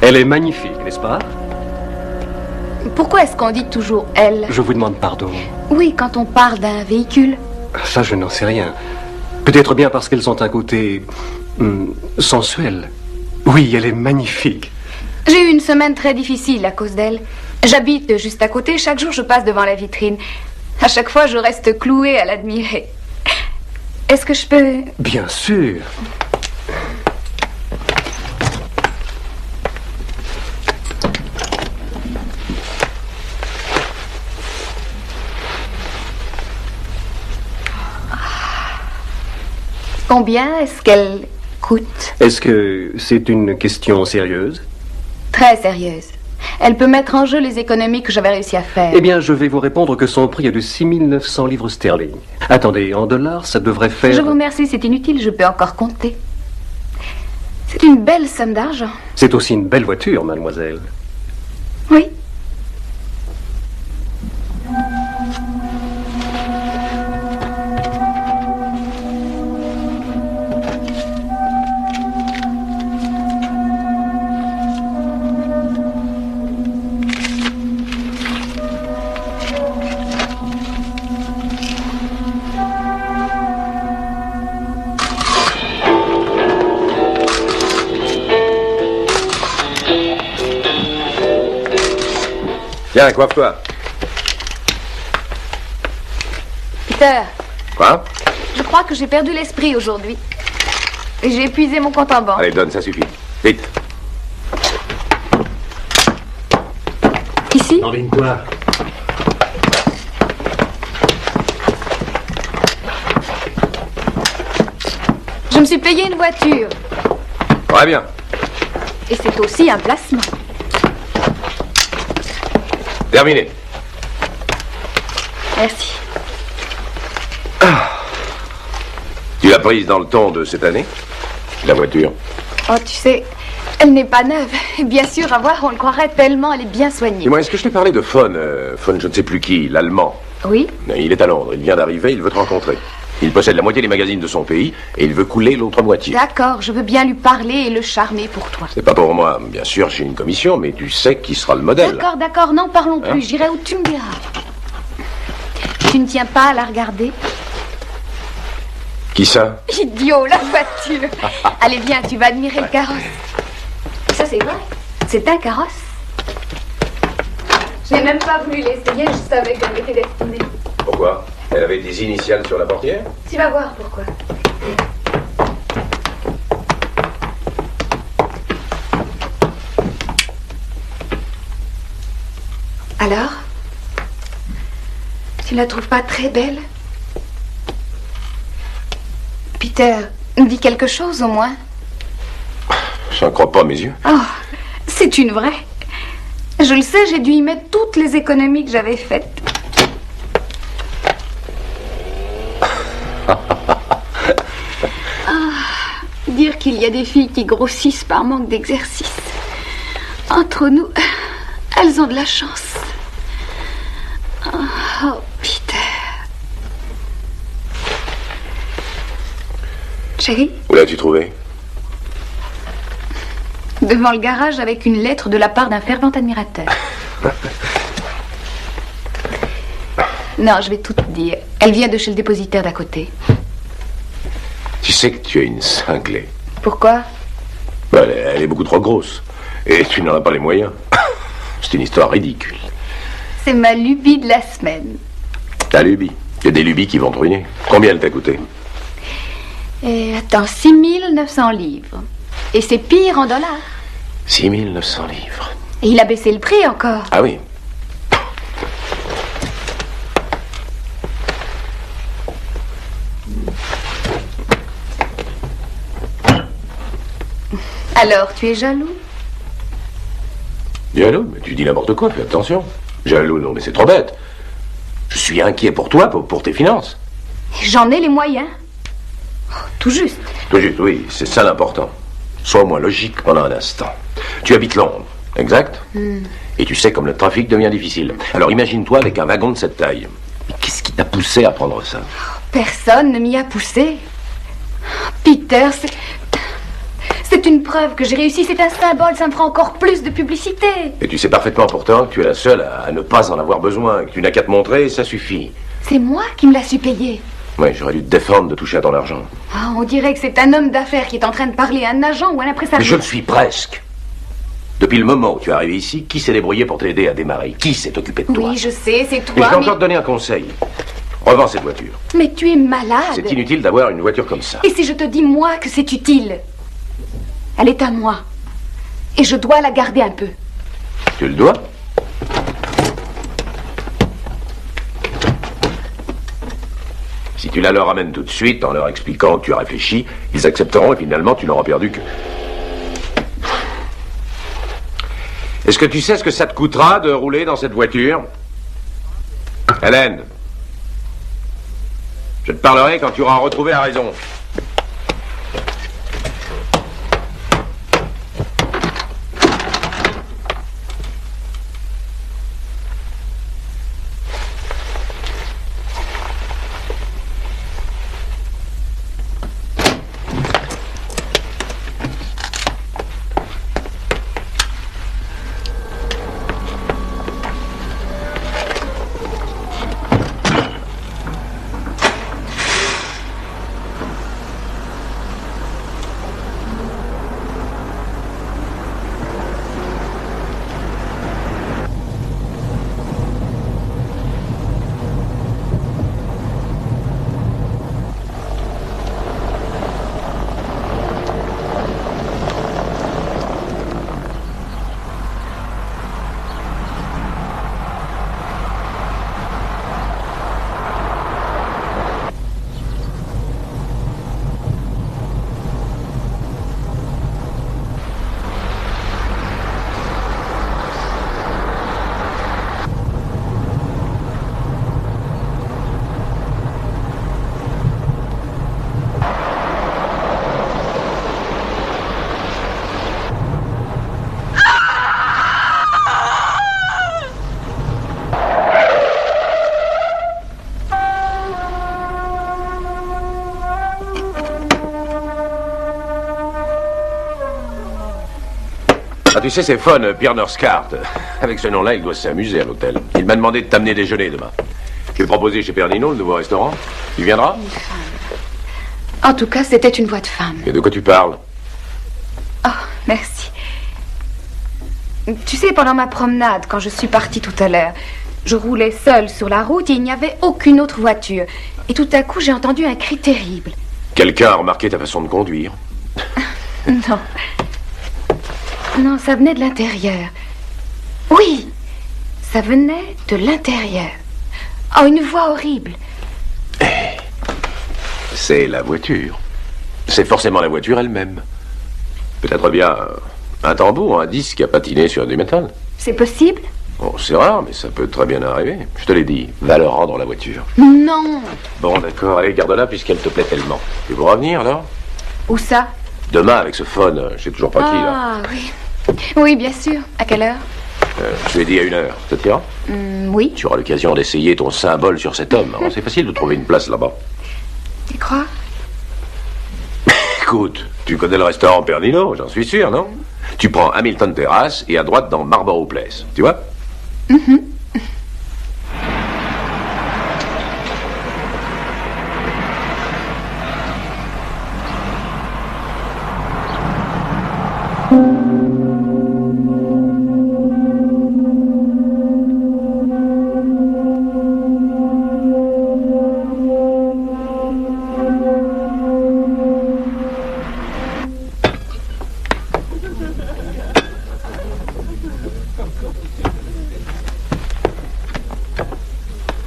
Elle est magnifique, n'est-ce pas? Pourquoi est-ce qu'on dit toujours elle? Je vous demande pardon. Oui, quand on parle d'un véhicule. Ça, je n'en sais rien. Peut-être bien parce qu'elles ont un côté... sensuel. Oui, elle est magnifique. J'ai eu une semaine très difficile à cause d'elle. J'habite juste à côté, chaque jour je passe devant la vitrine. À chaque fois, je reste clouée à l'admirer. Est-ce que je peux... Bien sûr. Combien est-ce qu'elle coûte? Est-ce que c'est une question sérieuse? Très sérieuse. Elle peut mettre en jeu les économies que j'avais réussi à faire. Eh bien, je vais vous répondre que son prix est de 6 900 livres sterling. Attendez, en dollars, ça devrait faire... Je vous remercie, c'est inutile, je peux encore compter. C'est une belle somme d'argent. C'est aussi une belle voiture, mademoiselle. Oui. Viens, coiffe-toi. Peter. Quoi? Je crois que j'ai perdu l'esprit aujourd'hui. Et j'ai épuisé mon compte en banque. Allez, donne, ça suffit. Vite. Ici? Enligne-toi. Je me suis payé une voiture. Très bien. Et c'est aussi un placement. Terminé. Merci. Tu l'as prise dans le ton de cette année? La voiture. Oh, tu sais, elle n'est pas neuve. Bien sûr, à voir, on le croirait tellement, elle est bien soignée. Dis-moi, est-ce que je t'ai parlé de Fon Fon, je ne sais plus qui, l'Allemand? Oui? Il est à Londres, il vient d'arriver, il veut te rencontrer. Il possède la moitié des magazines de son pays et il veut couler l'autre moitié. D'accord, je veux bien lui parler et le charmer pour toi. C'est pas pour moi. Bien sûr, j'ai une commission, mais tu sais qui sera le modèle. D'accord, d'accord, n'en parlons plus. Hein? J'irai où tu me diras. Tu ne tiens pas à la regarder? Qui ça? Idiot, la voiture. Allez, viens, tu vas admirer le carrosse. Ça, c'est vrai. C'est un carrosse. Je n'ai même pas voulu l'essayer, je savais qu'elle était destinée. Pourquoi? Elle avait des initiales sur la portière? Tu vas voir pourquoi. Alors? Tu ne la trouves pas très belle? Peter, dis quelque chose au moins. J'en crois pas à mes yeux. Oh, c'est une vraie. Je le sais, j'ai dû y mettre toutes les économies que j'avais faites. Dire qu'il y a des filles qui grossissent par manque d'exercice. Entre nous, elles ont de la chance. Oh, Peter. Chérie? Où l'as-tu trouvé? Devant le garage avec une lettre de la part d'un fervent admirateur. Non, je vais tout te dire. Elle vient de chez le dépositaire d'à côté. Tu sais que tu es une cinglée. Pourquoi? Elle est beaucoup trop grosse. Et tu n'en as pas les moyens. C'est une histoire ridicule. C'est ma lubie de la semaine. Ta lubie. Il y a des lubies qui vont te ruiner. Combien elle t'a coûté? Attends, 6 900 livres. Et c'est pire en dollars. 6 900 livres. Et il a baissé le prix encore. Ah oui. Alors, tu es jaloux? Jaloux? Mais tu dis n'importe quoi, fais attention. Jaloux, non, mais c'est trop bête. Je suis inquiet pour toi, pour tes finances. J'en ai les moyens. Oh, tout juste. Tout juste, oui, c'est ça l'important. Sois au moins logique pendant un instant. Tu habites Londres, exact? Et tu sais comme le trafic devient difficile. Alors imagine-toi avec un wagon de cette taille. Mais qu'est-ce qui t'a poussé à prendre ça? Personne ne m'y a poussé. Peter, c'est C'est une preuve que j'ai réussi, c'est un symbole, ça me fera encore plus de publicité. Et tu sais parfaitement pourtant que tu es la seule à ne pas en avoir besoin, que tu n'as qu'à te montrer et ça suffit. C'est moi qui me l'a su payer. Oui, j'aurais dû te défendre de toucher à ton argent. Ah, on dirait que c'est un homme d'affaires qui est en train de parler à un agent ou un impresario. Mais je le suis presque. Depuis le moment où tu es arrivé ici, qui s'est débrouillé pour t'aider à démarrer? Qui s'est occupé de toi? Oui, je sais, c'est toi, Et je vais encore te donner un conseil. Revends cette voiture. Mais tu es malade. C'est inutile d'avoir une voiture comme ça. Et si je te dis, moi, que c'est utile? Elle est à moi. Et je dois la garder un peu. Tu le dois? Si tu la leur amènes tout de suite en leur expliquant que tu as réfléchi, ils accepteront et finalement tu n'auras perdu que... Est-ce que tu sais ce que ça te coûtera de rouler dans cette voiture? Hélène, je te parlerai quand tu auras retrouvé la raison. Ah, tu sais, c'est fun, Pierre Norscart. Avec ce nom-là, il doit s'amuser à l'hôtel. Il m'a demandé de t'amener déjeuner demain. Je vais proposer chez Pernino, le nouveau restaurant. Tu viendras? En tout cas, c'était une voix de femme. Et de quoi tu parles? Oh, merci. Tu sais, pendant ma promenade, quand je suis partie tout à l'heure, je roulais seule sur la route et il n'y avait aucune autre voiture. Et tout à coup, j'ai entendu un cri terrible. Quelqu'un a remarqué ta façon de conduire? Non. Non, ça venait de l'intérieur. Oui, ça venait de l'intérieur. Oh, une voix horrible. C'est la voiture. C'est forcément la voiture elle-même. Peut-être bien un tambour, un disque qui a patiné sur du métal. C'est possible? Bon, c'est rare, mais ça peut très bien arriver. Je te l'ai dit, va le rendre la voiture. Non. Bon, d'accord, allez, garde-la puisqu'elle te plaît tellement. Tu pourras venir, alors? Où ça? Demain, avec ce phone, je sais toujours pas qui, là. Ah, oui. Oui, bien sûr. À quelle heure? Je l'ai dit à 1h. Ça t'ira? Oui. Tu auras l'occasion d'essayer ton symbole sur cet homme. C'est facile de trouver une place là-bas. Tu crois? Écoute, tu connais le restaurant Pernino, j'en suis sûr, non? Tu prends Hamilton Terrace et à droite dans Marlborough Place. Tu vois?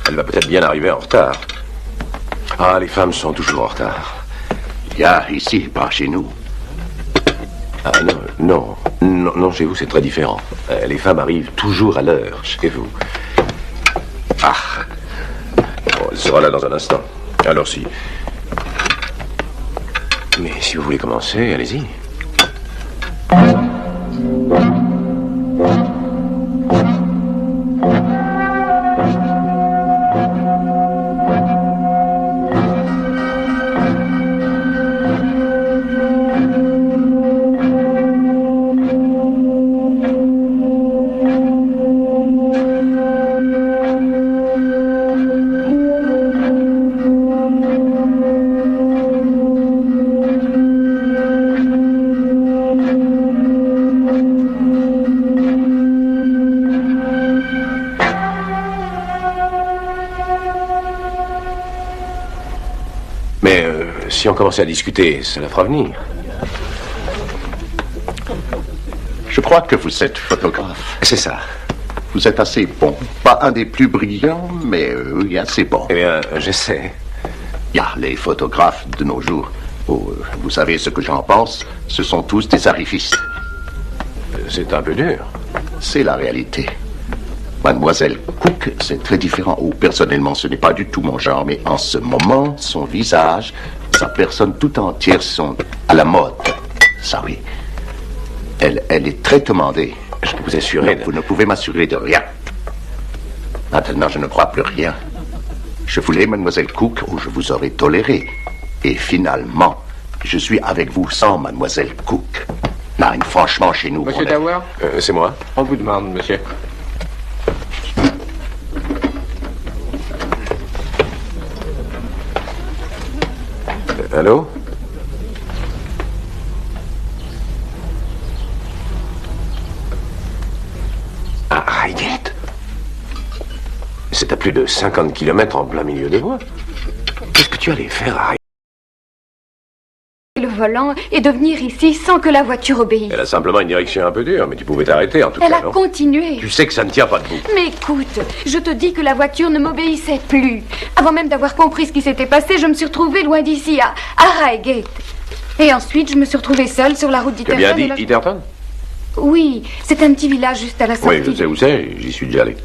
Elle va peut-être bien arriver en retard. Ah, les femmes sont toujours en retard. Il y a ici, pas chez nous. Ah non, chez vous c'est très différent. Les femmes arrivent toujours à l'heure chez vous. Ah, bon, elle sera là dans un instant. Alors si... Mais si vous voulez commencer, allez-y. Si on commençait à discuter, ça la fera venir. Je crois que vous êtes photographe. C'est ça. Vous êtes assez bon. Pas un des plus brillants, mais oui, assez bon. Eh bien, j'essaie. Il y a les photographes de nos jours. Oh, vous savez ce que j'en pense? Ce sont tous des arrivistes. C'est un peu dur. C'est la réalité. Mademoiselle Cook, c'est très différent. Oh, personnellement, ce n'est pas du tout mon genre, mais en ce moment, son visage, sa personne tout entière sont à la mode. Ça oui. Elle est très demandée. Je peux vous assurer... Non, vous ne pouvez m'assurer de rien. Maintenant, je ne crois plus rien. Je voulais, Mademoiselle Cook, où je vous aurais toléré. Et finalement, je suis avec vous sans Mademoiselle Cook. Non, franchement, chez nous... Monsieur Tower, c'est moi. on vous demande, monsieur. Allô? Ah, Highgate. C'est à plus de 50 km en plein milieu des voies. Qu'est-ce que tu allais faire à Highgate? Le volant et de venir ici sans que la voiture obéisse. Elle a simplement une direction un peu dure, mais tu pouvais t'arrêter en tout Elle cas, a non? continué. Tu sais que ça ne tient pas debout. Mais écoute, je te dis que la voiture ne m'obéissait plus. Avant même d'avoir compris ce qui s'était passé, je me suis retrouvée loin d'ici, à Highgate. Et ensuite, je me suis retrouvée seule sur la route Tu as bien d'Itterton. dit Itterton? Oui, c'est un petit village juste à la sortie. Oui, je sais où c'est, j'y suis déjà allé.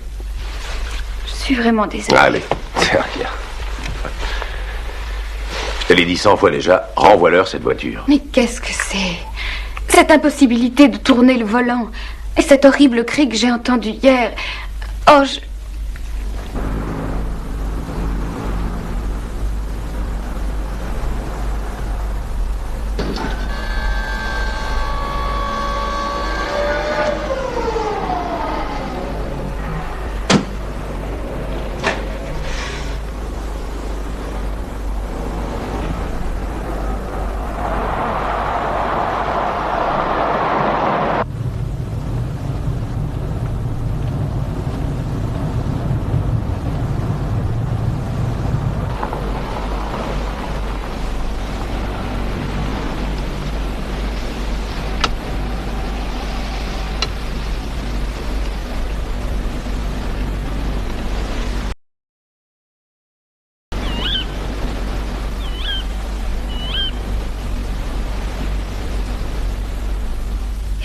Je suis vraiment désolée. Allez, c'est rien. Je te l'ai dit 100 fois déjà, renvoie-leur cette voiture. Mais qu'est-ce que c'est? Cette impossibilité de tourner le volant. Et cet horrible cri que j'ai entendu hier. Oh, je...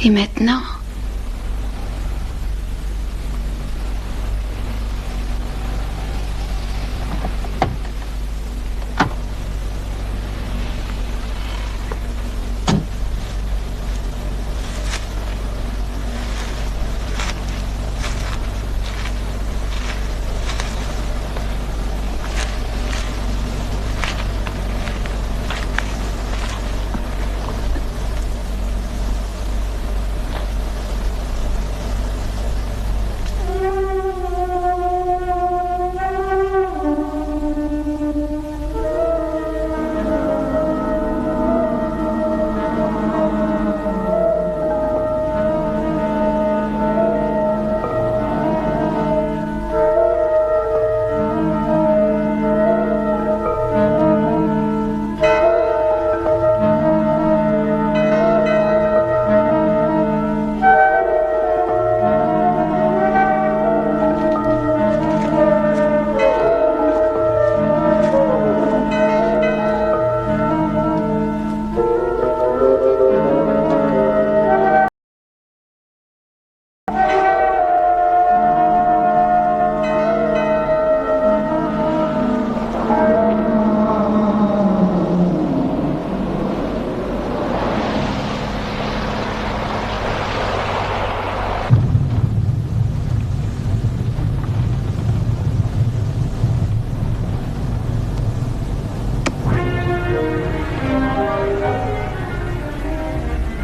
Et maintenant?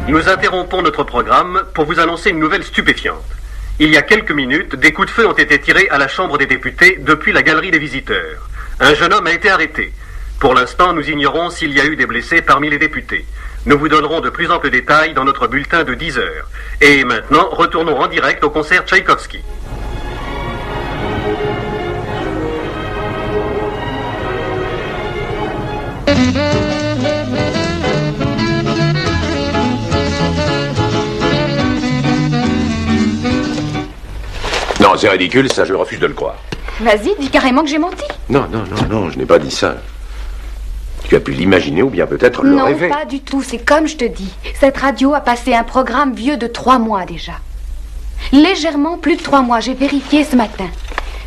Nous interrompons notre programme pour vous annoncer une nouvelle stupéfiante. Il y a quelques minutes, des coups de feu ont été tirés à la Chambre des députés depuis la galerie des visiteurs. Un jeune homme a été arrêté. Pour l'instant, nous ignorons s'il y a eu des blessés parmi les députés. Nous vous donnerons de plus amples détails dans notre bulletin de 10 heures. Et maintenant, retournons en direct au concert Tchaïkovski. c'est ridicule, ça, je refuse de le croire. Vas-y, dis carrément que j'ai menti. Non, je n'ai pas dit ça. Tu as pu l'imaginer ou bien peut-être le rêver. Non, pas du tout, c'est comme je te dis. Cette radio a passé un programme vieux de 3 mois déjà. Légèrement plus de 3 mois, j'ai vérifié ce matin.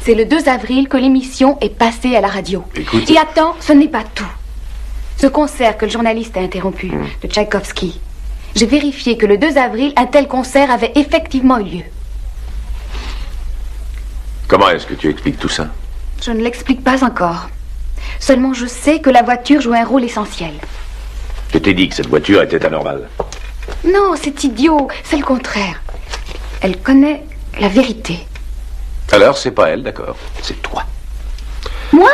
C'est le 2 avril que l'émission est passée à la radio. Écoute... Et attends, ce n'est pas tout. Ce concert que le journaliste a interrompu, de Tchaïkovski, j'ai vérifié que le 2 avril, un tel concert avait effectivement eu lieu. Comment est-ce que tu expliques tout ça? Je ne l'explique pas encore. Seulement je sais que la voiture joue un rôle essentiel. Je t'ai dit que cette voiture était anormale. Non, c'est idiot, c'est le contraire. Elle connaît la vérité. Alors, c'est pas elle, d'accord. C'est toi. Moi?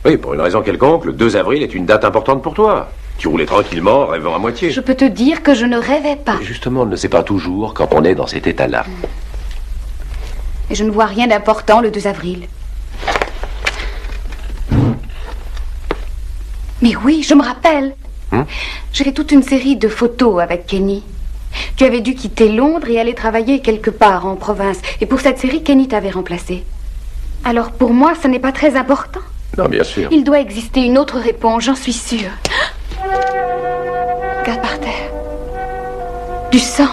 Oui, pour une raison quelconque, le 2 avril est une date importante pour toi. Tu roulais tranquillement, rêvant à moitié. Je peux te dire que je ne rêvais pas. Et justement, on ne sait pas toujours quand on est dans cet état-là. Et je ne vois rien d'important le 2 avril. Mais oui, je me rappelle. J'ai fait toute une série de photos avec Kenny. Tu avais dû quitter Londres et aller travailler quelque part en province. Et pour cette série, Kenny t'avait remplacé. Alors pour moi, ce n'est pas très important. Non, bien sûr. Il doit exister une autre réponse, j'en suis sûre. Regarde par terre. Du sang.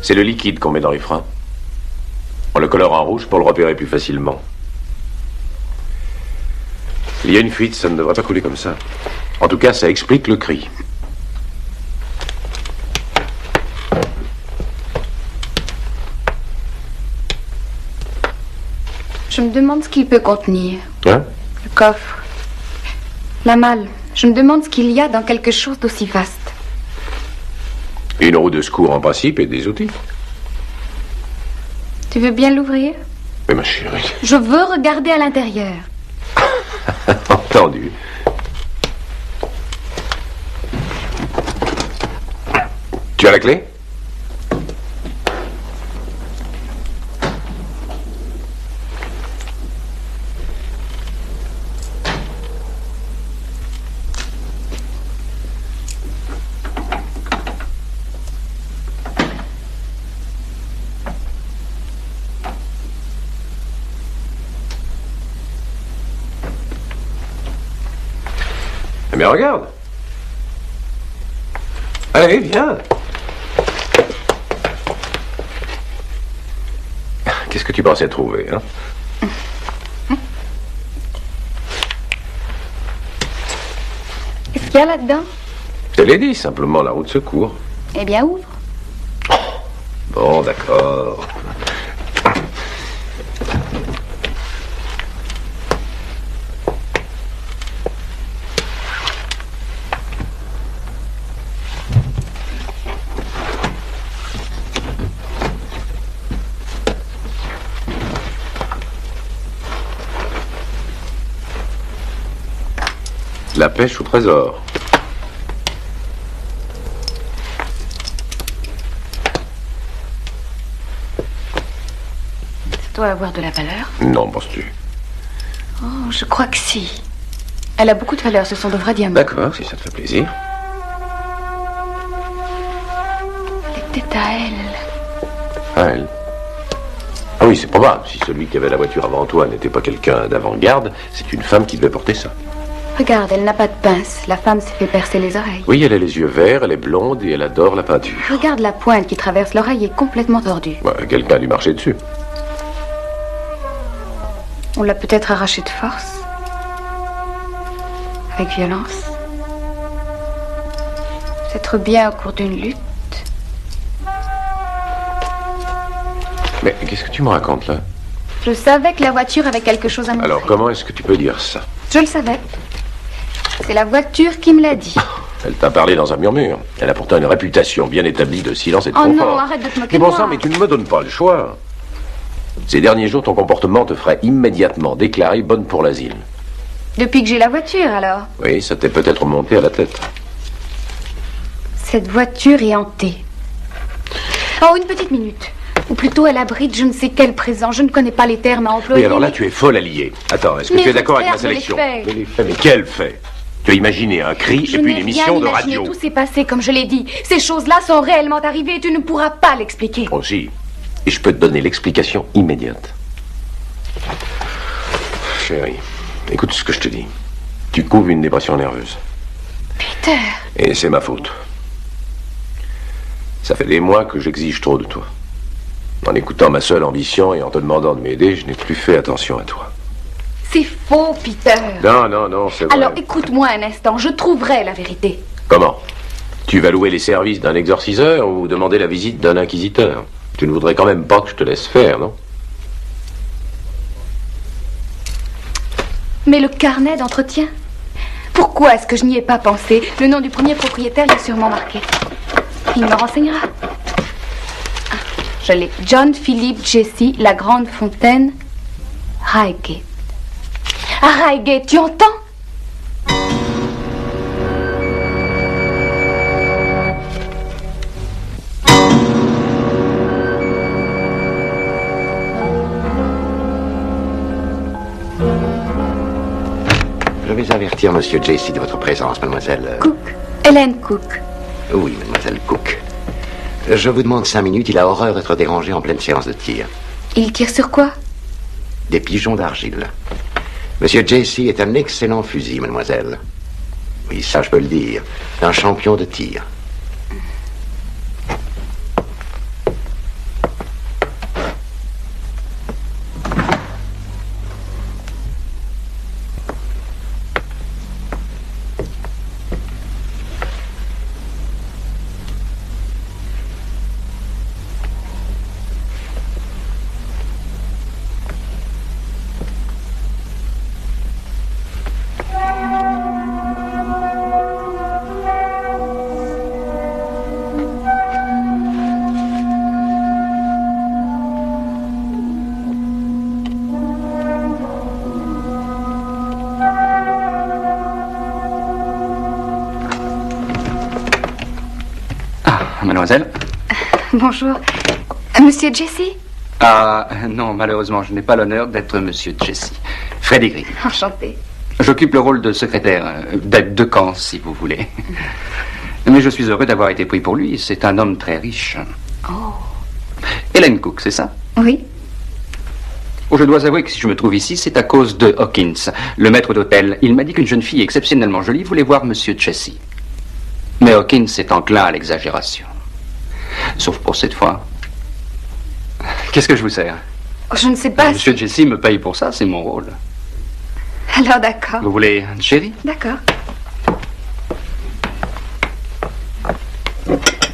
C'est le liquide qu'on met dans les freins. On le colore en rouge pour le repérer plus facilement. Il y a une fuite, ça ne devrait pas couler comme ça. En tout cas, ça explique le cri. Je me demande ce qu'il peut contenir. Hein? Le coffre. La malle. Je me demande ce qu'il y a dans quelque chose d'aussi vaste. Une roue de secours en principe et des outils. Tu veux bien l'ouvrir? Mais ma chérie... Je veux regarder à l'intérieur. Entendu. Tu as la clé? Mais regarde. Allez, viens. Qu'est-ce que tu pensais trouver, hein? Qu'est-ce qu'il y a là-dedans? Je te l'ai dit, simplement la roue de secours. Eh bien, ouvre. Bon, d'accord. La pêche au trésor. Ça doit avoir de la valeur. Non, penses-tu? Oh, je crois que si. Elle a beaucoup de valeur, ce sont de vrais diamants. D'accord, si ça te fait plaisir. Elle était à elle. À elle. Ah oui, c'est probable. Si celui qui avait la voiture avant toi n'était pas quelqu'un d'avant-garde, c'est une femme qui devait porter ça. Regarde, elle n'a pas de pince. La femme s'est fait percer les oreilles. Oui, elle a les yeux verts, elle est blonde et elle adore la peinture. Regarde, la pointe qui traverse l'oreille est complètement tordue. Ouais, quelqu'un a dû marcher dessus. On l'a peut-être arrachée de force. Avec violence. Peut-être bien au cours d'une lutte. Mais qu'est-ce que tu me racontes là? Je savais que la voiture avait quelque chose à montrer. Alors, comment est-ce que tu peux dire ça? Je le savais. C'est la voiture qui me l'a dit. Elle t'a parlé dans un murmure. Elle a pourtant une réputation bien établie de silence et de Oh confort. non, arrête de te moquer Mais de bon moi. sang, mais tu ne me donnes pas le choix. Ces derniers jours, ton comportement te ferait immédiatement déclarer bonne pour l'asile. Depuis que j'ai la voiture, alors. Oui, ça t'est peut-être monté à la tête. Cette voiture est hantée. Oh, une petite minute. Ou plutôt, elle abrite je ne sais quel présent. Je ne connais pas les termes à employer. Oui, alors là, tu es folle à lier. Attends, est-ce que Mais tu es d'accord avec ma frère, sélection? je l'ai fait. Mais quel fait? Tu as imaginé un cri et puis une émission de radio. Tout s'est passé comme je l'ai dit. Ces choses-là sont réellement arrivées et tu ne pourras pas l'expliquer. Aussi. Et je peux te donner l'explication immédiate. Chérie, écoute ce que je te dis. Tu couves une dépression nerveuse. Peter. Et c'est ma faute. Ça fait des mois que j'exige trop de toi. En écoutant ma seule ambition et en te demandant de m'aider, je n'ai plus fait attention à toi. C'est faux, Peter. Non, c'est vrai. Alors écoute-moi un instant, je trouverai la vérité. Comment? Tu vas louer les services d'un exorciseur ou demander la visite d'un inquisiteur? Tu ne voudrais quand même pas que je te laisse faire, non? Mais le carnet d'entretien? Pourquoi est-ce que je n'y ai pas pensé? Le nom du premier propriétaire y est sûrement marqué. Il me renseignera. Ah, je l'ai. John Philip Jesse, La Grande Fontaine, Reigate. Ah, Reigate, tu entends? Je vais avertir Monsieur Jesse de votre présence, mademoiselle. Cook. Hélène Cook. Oui, mademoiselle Cook. Je vous demande 5 minutes, il a horreur d'être dérangé en pleine séance de tir. Il tire sur quoi? Des pigeons d'argile. Monsieur Jesse est un excellent fusil, mademoiselle. Oui, ça je peux le dire. Un champion de tir. Mademoiselle? Bonjour. Monsieur Jesse? Ah, non, malheureusement, je n'ai pas l'honneur d'être Monsieur Jesse. Freddie Green. Enchanté. J'occupe le rôle de secrétaire, d'aide de camp, si vous voulez. Mais je suis heureux d'avoir été pris pour lui. C'est un homme très riche. Oh. Hélène Cook, c'est ça? Oui. Oh, je dois avouer que si je me trouve ici, c'est à cause de Hawkins, le maître d'hôtel. Il m'a dit qu'une jeune fille exceptionnellement jolie voulait voir Monsieur Jesse. Mais Hawkins est enclin à l'exagération. Sauf pour cette fois. Qu'est-ce que je vous sers? Je ne sais pas. Monsieur Jesse me paye pour ça, c'est mon rôle. Alors d'accord. Vous voulez un sherry? D'accord.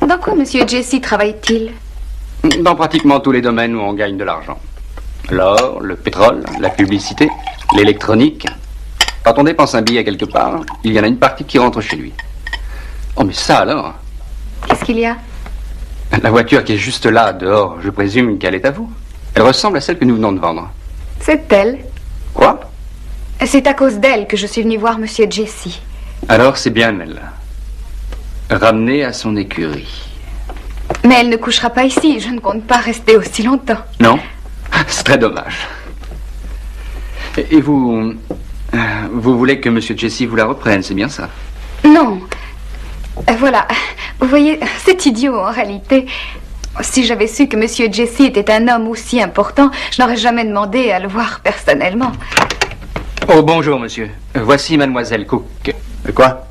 Dans quoi Monsieur Jesse travaille-t-il? Dans pratiquement tous les domaines où on gagne de l'argent. L'or, le pétrole, la publicité, l'électronique. Quand on dépense un billet quelque part, il y en a une partie qui rentre chez lui. Oh, mais ça alors? Qu'est-ce qu'il y a? La voiture qui est juste là, dehors, je présume qu'elle est à vous. Elle ressemble à celle que nous venons de vendre. C'est elle. Quoi? C'est à cause d'elle que je suis venue voir Monsieur Jesse. Alors c'est bien elle. Ramenée à son écurie. Mais elle ne couchera pas ici. Je ne compte pas rester aussi longtemps. Non? C'est très dommage. Et vous... vous voulez que Monsieur Jesse vous la reprenne, c'est bien ça? Non. Voilà. Vous voyez, c'est idiot en réalité. Si j'avais su que Monsieur Jesse était un homme aussi important, je n'aurais jamais demandé à le voir personnellement. Oh, bonjour, monsieur. Voici Mademoiselle Cook. Quoi?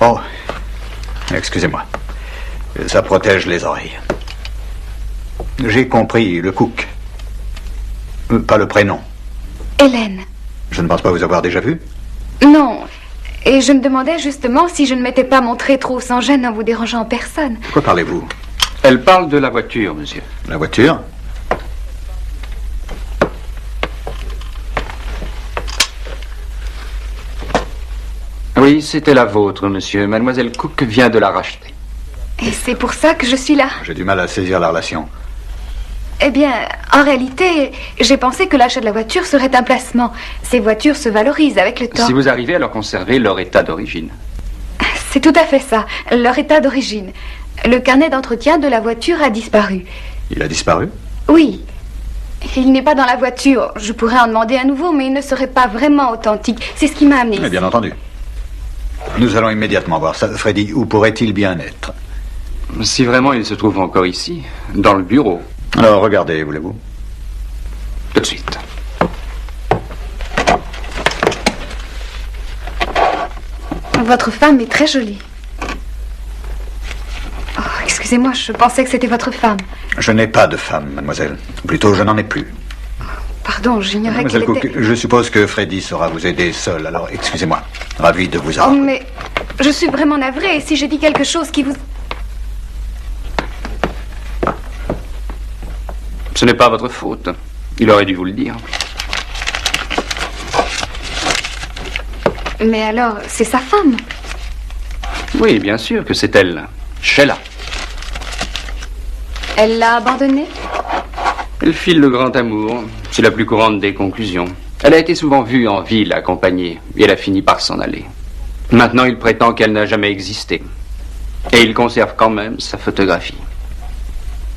Oh, excusez-moi. Ça protège les oreilles. J'ai compris, le Cook. Pas le prénom. Hélène. Je ne pense pas vous avoir déjà vu. Non. Et je me demandais justement si je ne m'étais pas montré trop sans gêne en vous dérangeant en personne. De quoi parlez-vous? Elle parle de la voiture, monsieur. La voiture? Oui, c'était la vôtre, monsieur. Mademoiselle Cook vient de la racheter. Et c'est pour ça que je suis là. J'ai du mal à saisir la relation. Eh bien, en réalité, j'ai pensé que l'achat de la voiture serait un placement. Ces voitures se valorisent avec le temps. Si vous arrivez à leur conserver leur état d'origine. C'est tout à fait ça, leur état d'origine. Le carnet d'entretien de la voiture a disparu. Il a disparu? Oui. Il n'est pas dans la voiture. Je pourrais en demander un nouveau, mais il ne serait pas vraiment authentique. C'est ce qui m'a amené Mais ici. bien entendu. Nous allons immédiatement voir ça. Freddy, où pourrait-il bien être? Si vraiment il se trouve encore ici, dans le bureau. Alors, regardez, voulez-vous? Tout de suite. Votre femme est très jolie. Oh, excusez-moi, je pensais que c'était votre femme. Je n'ai pas de femme, mademoiselle. Ou plutôt, je n'en ai plus. Pardon, j'ignorais Mademoiselle qu'elle Cook, était... je suppose que Freddy saura vous aider seul, alors excusez-moi. Ravi de vous Oh, avoir. mais je suis vraiment navrée. Et si j'ai dit quelque chose qui vous... Ce n'est pas votre faute. Il aurait dû vous le dire. Mais alors, c'est sa femme. Oui, bien sûr que c'est elle. Sheila. Elle l'a abandonné? Elle file le grand amour. C'est la plus courante des conclusions. Elle a été souvent vue en ville, accompagnée, et elle a fini par s'en aller. Maintenant, il prétend qu'elle n'a jamais existé. Et il conserve quand même sa photographie.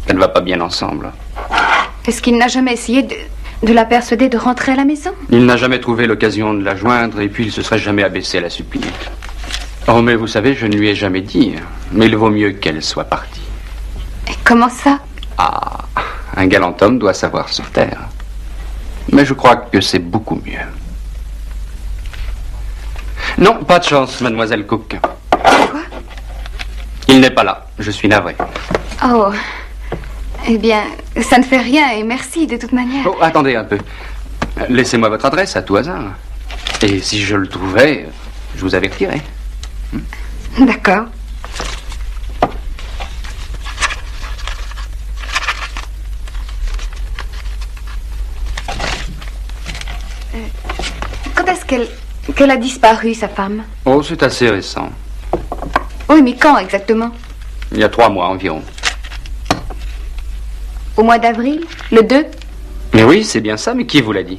Ça ne va pas bien ensemble. Est-ce qu'il n'a jamais essayé de la persuader de rentrer à la maison? Il n'a jamais trouvé l'occasion de la joindre, et puis il se serait jamais abaissé à la supplier. Oh, mais vous savez, je ne lui ai jamais dit, mais il vaut mieux qu'elle soit partie. Et comment ça? Ah, un galant homme doit savoir se taire. Mais je crois que c'est beaucoup mieux. Non, pas de chance, mademoiselle Cook. Quoi? Il n'est pas là, je suis navré. Oh, eh bien, ça ne fait rien et merci de toute manière. Oh, attendez un peu. Laissez-moi votre adresse à tout hasard. Et si je le trouvais, je vous avertirai. D'accord. Quand est-ce qu'elle a disparu, sa femme? Oh, c'est assez récent. Oui, mais quand exactement? Il y a 3 mois environ. Au mois d'avril? Le 2? Mais oui, c'est bien ça, mais qui vous l'a dit?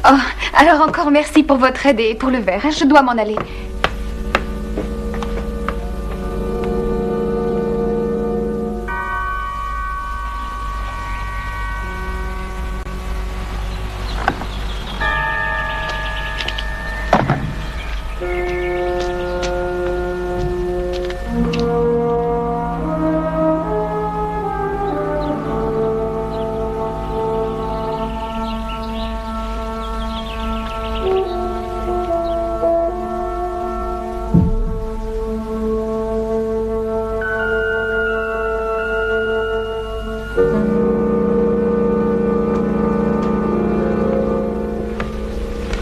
Oh, alors encore merci pour votre aide et pour le verre. Je dois m'en aller.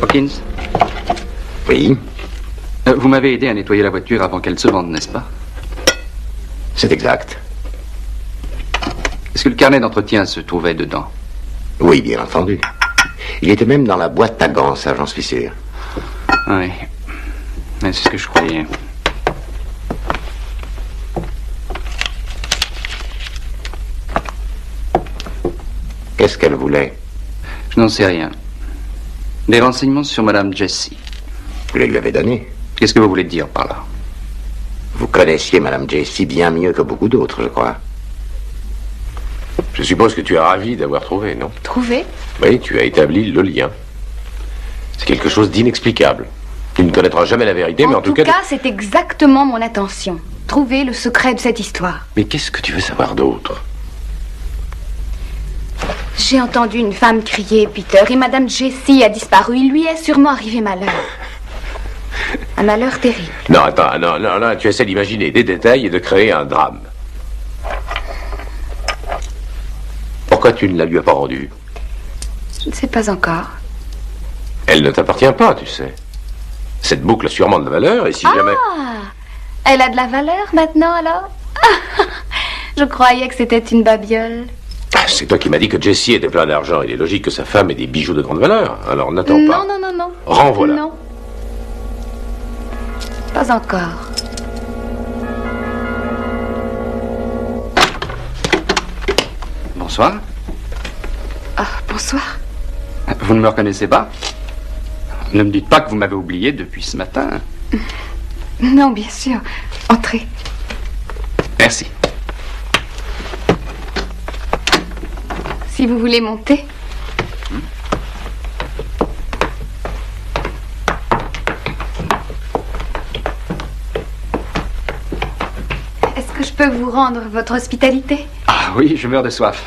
Hawkins, Oui, vous m'avez aidé à nettoyer la voiture avant qu'elle se vende, n'est-ce pas? c'est exact. Est-ce que le carnet d'entretien se trouvait dedans? Oui, bien entendu. Il était même dans la boîte à gants, ça, j'en suis sûr. Oui. C'est ce que je croyais. Qu'est-ce qu'elle voulait? Je n'en sais rien. Des renseignements sur Madame Jessie. Vous les lui avez donnés. Qu'est-ce que vous voulez dire par là? Vous connaissiez Madame Jessie bien mieux que beaucoup d'autres, je crois. Je suppose que tu es ravi d'avoir trouvé, non? Trouvé? Oui, tu as établi le lien. C'est quelque chose d'inexplicable. Tu ne connaîtras jamais la vérité, mais en tout cas... c'est exactement mon intention. Trouver le secret de cette histoire. Mais qu'est-ce que tu veux savoir d'autre? J'ai entendu une femme crier, Peter, et Madame Jessie a disparu. Il lui est sûrement arrivé malheur. Un malheur terrible. Non, attends, non, tu essaies d'imaginer des détails et de créer un drame. Pourquoi tu ne la lui as pas rendue? Je ne sais pas encore. Elle ne t'appartient pas, tu sais. Cette boucle a sûrement de la valeur, et si jamais... Ah! Elle a de la valeur maintenant, alors? Je croyais que c'était une babiole. C'est toi qui m'as dit que Jessie était plein d'argent. Il est logique que sa femme ait des bijoux de grande valeur. Alors n'attends pas. Non. Renvoie-la. Non. Pas encore. Bonsoir. Ah, bonsoir. Vous ne me reconnaissez pas? Ne me dites pas que vous m'avez oublié depuis ce matin. Non, bien sûr. Entrez. Merci. Si vous voulez monter. Est-ce que je peux vous rendre votre hospitalité? Ah oui, je meurs de soif.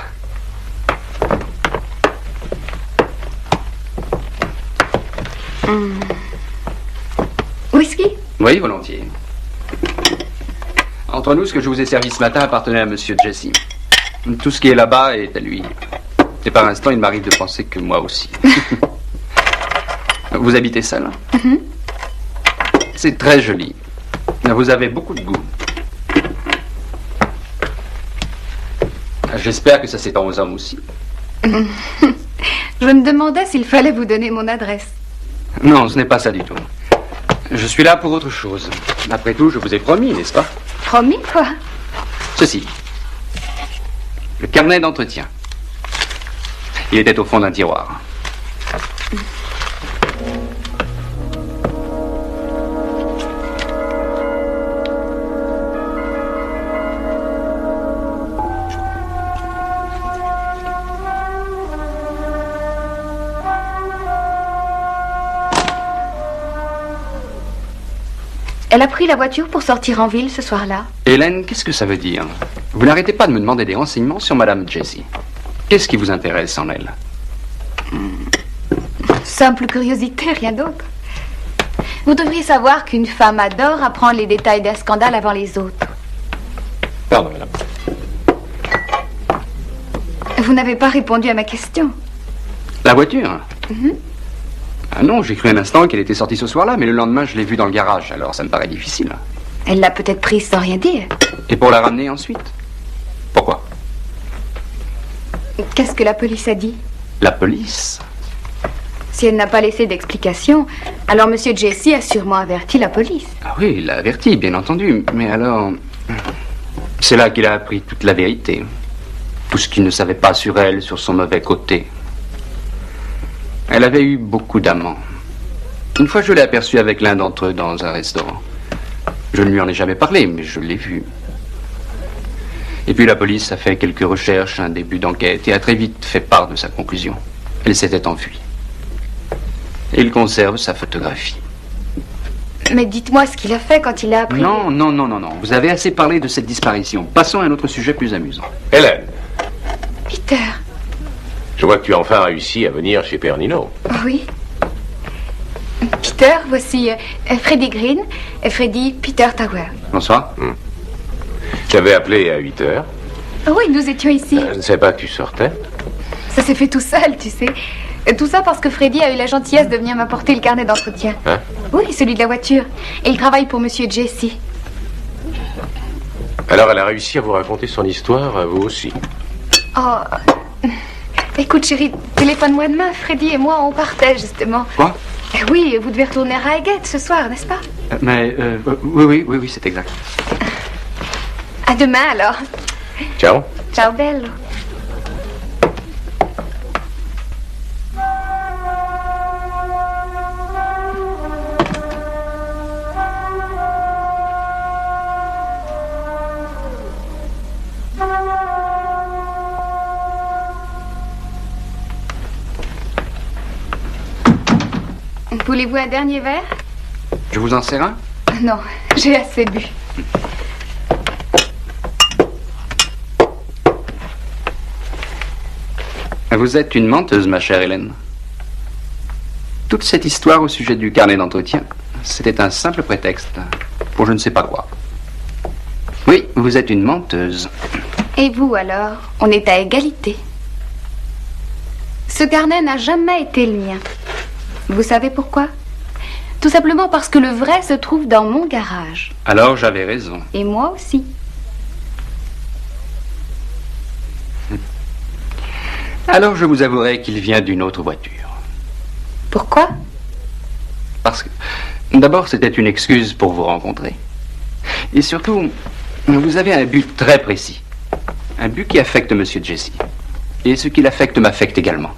Whisky? Oui, volontiers. Entre nous, ce que je vous ai servi ce matin appartenait à Monsieur Jesse. Tout ce qui est là-bas est à lui. Et par instant, il m'arrive de penser que moi aussi. Vous habitez seul? C'est très joli. Vous avez beaucoup de goût. J'espère que ça s'étend aux hommes aussi. Je me demandais s'il fallait vous donner mon adresse. Non, ce n'est pas ça du tout. Je suis là pour autre chose. Après tout, je vous ai promis, n'est-ce pas? Promis, quoi? Ceci. Le carnet d'entretien. Il était au fond d'un tiroir. Elle a pris la voiture pour sortir en ville ce soir-là. Hélène, qu'est-ce que ça veut dire? Vous n'arrêtez pas de me demander des renseignements sur Madame Jessie. Qu'est-ce qui vous intéresse en elle? Simple curiosité, rien d'autre. Vous devriez savoir qu'une femme adore apprendre les détails d'un scandale avant les autres. Pardon, madame. Vous n'avez pas répondu à ma question. La voiture? Ah non, j'ai cru un instant qu'elle était sortie ce soir-là, mais le lendemain, je l'ai vue dans le garage, alors ça me paraît difficile. Elle l'a peut-être prise sans rien dire. Et pour la ramener ensuite? Pourquoi? Qu'est-ce que la police a dit? La police? Si elle n'a pas laissé d'explication, alors Monsieur Jesse a sûrement averti la police. Ah oui, il l'a averti, bien entendu. Mais alors... C'est là qu'il a appris toute la vérité. Tout ce qu'il ne savait pas sur elle, sur son mauvais côté. Elle avait eu beaucoup d'amants. Une fois, je l'ai aperçue avec l'un d'entre eux dans un restaurant. Je ne lui en ai jamais parlé, mais je l'ai vue. Et puis la police a fait quelques recherches, un début d'enquête, et a très vite fait part de sa conclusion. Elle s'était enfuie. Et il conserve sa photographie. Mais dites-moi ce qu'il a fait quand il a appris... Non. Vous avez assez parlé de cette disparition. Passons à un autre sujet plus amusant. Hélène, Peter. je vois que tu as enfin réussi à venir chez Père Nino. Oui. Peter, voici Freddie Green et Freddie Peter Tower. Bonsoir. J'avais appelé à 8 heures. Oui, nous étions ici. Je ne savais pas que tu sortais. Ça s'est fait tout seul, tu sais. Tout ça parce que Freddie a eu la gentillesse de venir m'apporter le carnet d'entretien. Hein? Oui, celui de la voiture. Et il travaille pour Monsieur Jesse. Alors elle a réussi à vous raconter son histoire, à vous aussi. Oh. Écoute, chérie, téléphone-moi demain. Freddie et moi, on partait, justement. Quoi? Oui, vous devez retourner à Highgate ce soir, n'est-ce pas? Oui, c'est exact. À demain, alors. Ciao. Ciao, bello. Voulez-vous un dernier verre? Je vous en sers un? Non, j'ai assez bu. Vous êtes une menteuse, ma chère Hélène. Toute cette histoire au sujet du carnet d'entretien, c'était un simple prétexte pour je ne sais pas quoi. Oui, vous êtes une menteuse. Et vous, alors? On est à égalité. Ce carnet n'a jamais été le mien. Vous savez pourquoi? Tout simplement parce que le vrai se trouve dans mon garage. Alors j'avais raison. Et moi aussi. Alors je vous avouerai qu'il vient d'une autre voiture. Pourquoi? Parce que, d'abord, c'était une excuse pour vous rencontrer. Et surtout, vous avez un but très précis. Un but qui affecte Monsieur Jesse. Et ce qui l'affecte m'affecte également.